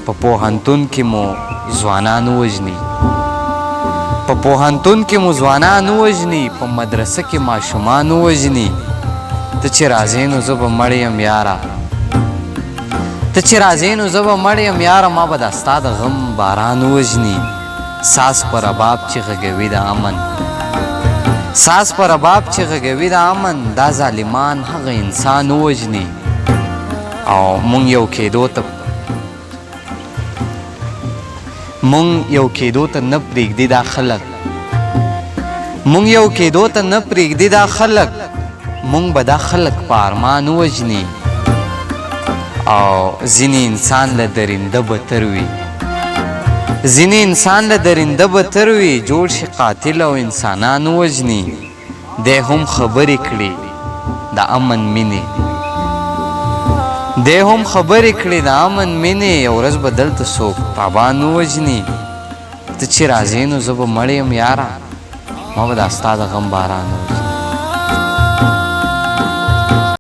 په پوهنتون کې مو ځوانان وژني، په پوهنتون کې مو ځوانان وژني، په مدرسه کې ماشومان وژني. ته چې راځې نو زه به مړ یم یاره، ته چې راځې نو زه به مړ یم یاره، ما به دا ستا د غم باران وژني. ساز په رباب چې غږوي د امن، ساز په رباب چې غږوي د امن، دا ظالمان هغه انسان وژني. او مونږ یو کېدو ته نه پرېږدي دا خلک، مونږ یو کېدو ته نه پرېږدي دا خلک، مونږ به دا خلک په ارمان وژني. او ځینې انسان له درنده بتر وي، ځینې انسان له درنده بتر وي، جوړ شي قاتل او انسانان وژني. دی هم خبرې کړي د امن مینې، دی هم خبرې کړي د امن مینې، یو ورځ به دلته څوک تابان وژني. ته چې راځې نو زه به مړ یم یاره، ما به دا ستا د غم باران وژني.